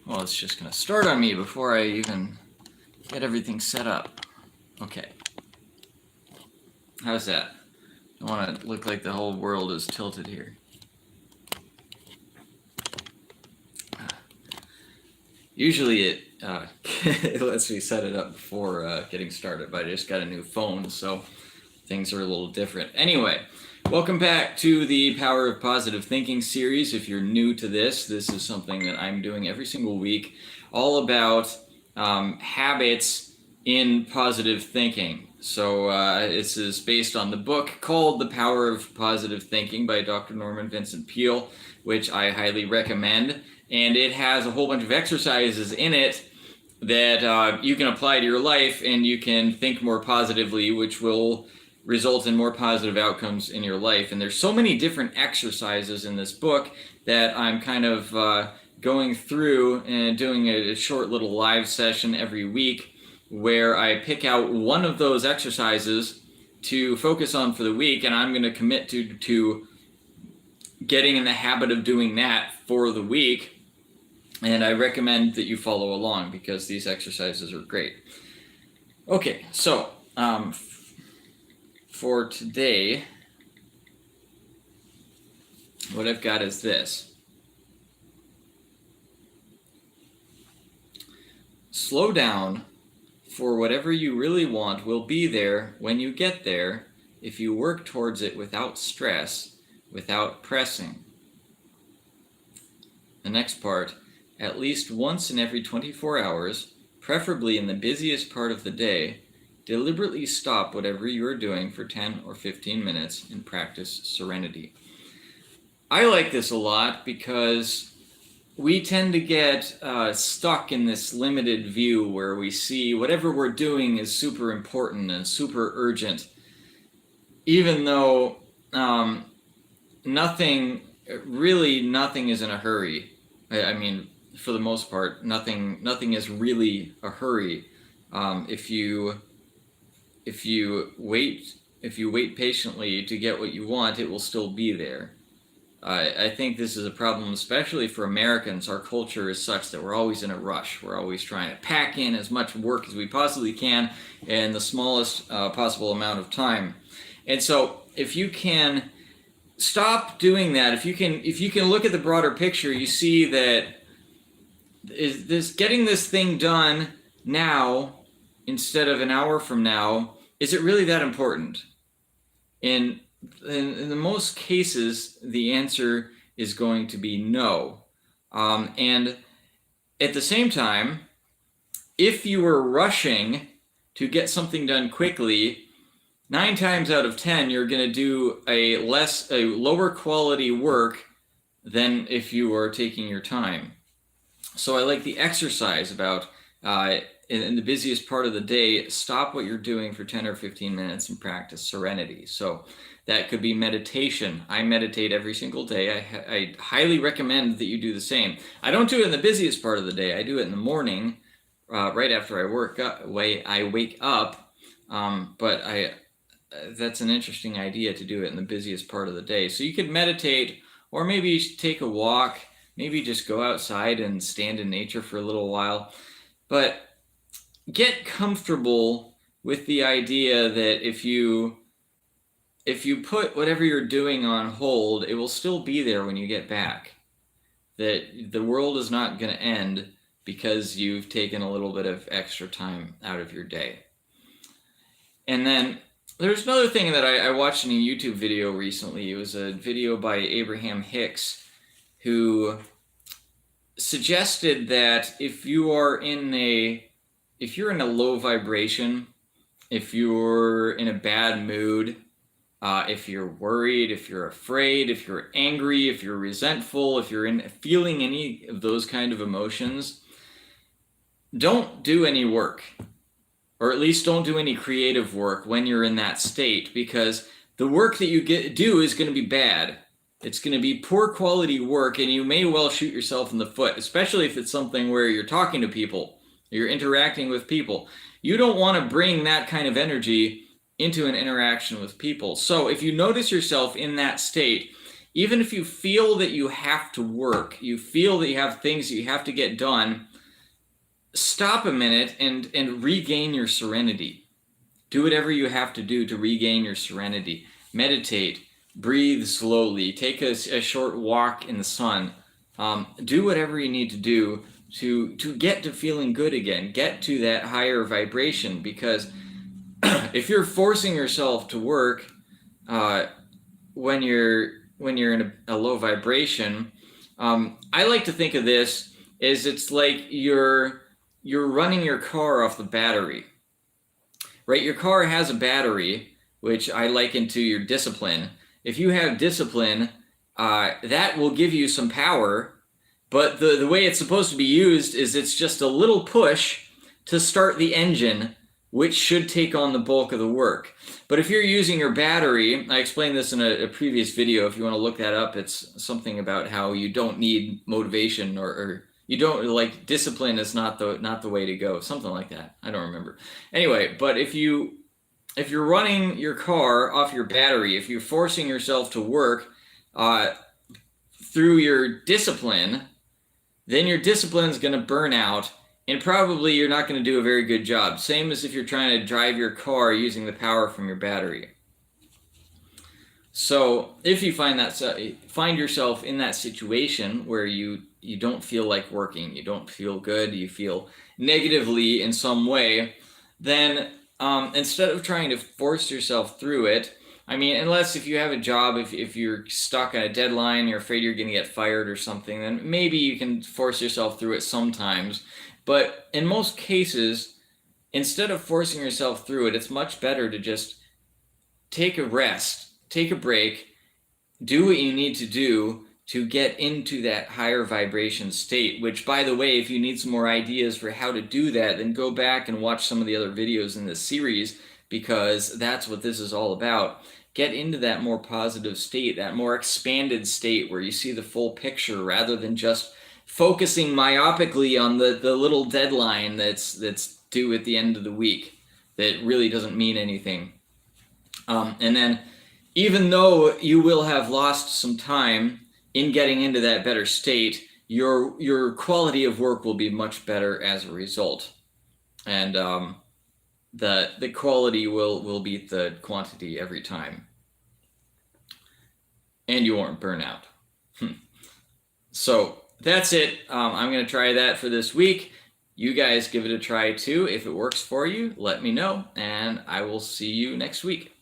Well, it's just going to start on me before I even get everything set up. Okay. How's that? I want to look like the whole world is tilted here. Usually it lets me set it up before getting started, but I just got a new phone, so things are a little different. Anyway, welcome back to the Power of Positive Thinking series. If you're new to this is something that I'm doing every single week, all about habits in positive thinking. So this is based on the book called The Power of Positive Thinking by Dr. Norman Vincent Peale, which I highly recommend. And it has a whole bunch of exercises in it that you can apply to your life, and you can think more positively, which will result in more positive outcomes in your life. And there's so many different exercises in this book that I'm kind of going through and doing a short little live session every week where I pick out one of those exercises to focus on for the week, and I'm going to commit to getting in the habit of doing that for the week. And I recommend that you follow along because these exercises are great. Okay, so for today, what I've got is this. Slow down, for whatever you really want will be there when you get there if you work towards it without stress, without pressing. The next part. At least once in every 24 hours, preferably in the busiest part of the day, deliberately stop whatever you are doing for 10 or 15 minutes and practice serenity. I like this a lot because we tend to get stuck in this limited view where we see whatever we're doing is super important and super urgent, even though nothing is in a hurry. I mean, for the most part, nothing is really a hurry. If you wait patiently to get what you want, it will still be there. I think this is a problem, especially for Americans. Our culture is such that we're always in a rush. We're always trying to pack in as much work as we possibly can in the smallest possible amount of time. And so if you can stop doing that, if you can look at the broader picture, you see that getting this thing done now instead of an hour from now, is it really that important? In the most cases, the answer is going to be no. And at the same time, if you were rushing to get something done quickly, 9 times out of 10, you're going to do a lower quality work than if you were taking your time. So I like the exercise about in the busiest part of the day, stop what you're doing for 10 or 15 minutes and practice serenity. So that could be meditation. I meditate every single day. I highly recommend that you do the same. I don't do it in the busiest part of the day. I do it in the morning, right after I wake up. But that's an interesting idea to do it in the busiest part of the day. So you could meditate, or maybe take a walk, maybe just go outside and stand in nature for a little while. But get comfortable with the idea that if you put whatever you're doing on hold, it will still be there when you get back. That the world is not going to end because you've taken a little bit of extra time out of your day. And then there's another thing that I watched in a YouTube video recently. It was a video by Abraham Hicks, who suggested that if you're in a low vibration, if you're in a bad mood, if you're worried, if you're afraid, if you're angry, if you're resentful, if you're feeling any of those kind of emotions, don't do any work. Or at least don't do any creative work when you're in that state, because the work that you do is going to be bad. It's going to be poor quality work, and you may well shoot yourself in the foot, especially if it's something where you're talking to people, you're interacting with people. You don't want to bring that kind of energy into an interaction with people. So if you notice yourself in that state, even if you feel that you have to work, you feel that you have things that you have to get done, stop a minute and regain your serenity. Do whatever you have to do to regain your serenity. Meditate, breathe slowly, take a short walk in the sun. Do whatever you need to do to get to feeling good again, get to that higher vibration, because if you're forcing yourself to work when you're in a low vibration, I like to think of this as it's like you're running your car off the battery, right? Your car has a battery, which I liken to your discipline. If you have discipline, that will give you some power, but the way it's supposed to be used is it's just a little push to start the engine, which should take on the bulk of the work. But if you're using your battery, I explained this in a previous video, if you want to look that up, it's something about how you don't need motivation or you don't, like, discipline is not the way to go, something like that. I don't remember. Anyway, but if you're running your car off your battery, if you're forcing yourself to work through your discipline, then your discipline is going to burn out, and probably you're not going to do a very good job. Same as if you're trying to drive your car using the power from your battery. So if you find yourself in that situation where you don't feel like working, you don't feel good, you feel negatively in some way, then instead of trying to force yourself through it, I mean, unless if you have a job, if you're stuck on a deadline, you're afraid you're going to get fired or something, then maybe you can force yourself through it sometimes. But in most cases, instead of forcing yourself through it, it's much better to just take a rest, take a break, do what you need to do to get into that higher vibration state, which, by the way, if you need some more ideas for how to do that, then go back and watch some of the other videos in this series, because that's what this is all about. Get into that more positive state, that more expanded state where you see the full picture rather than just focusing myopically on the little deadline that's due at the end of the week that really doesn't mean anything. And then, even though you will have lost some time in getting into that better state, your quality of work will be much better as a result. And the quality will beat the quantity every time. And you won't burn out. So that's it. I'm going to try that for this week. You guys give it a try too. If it works for you, let me know, and I will see you next week.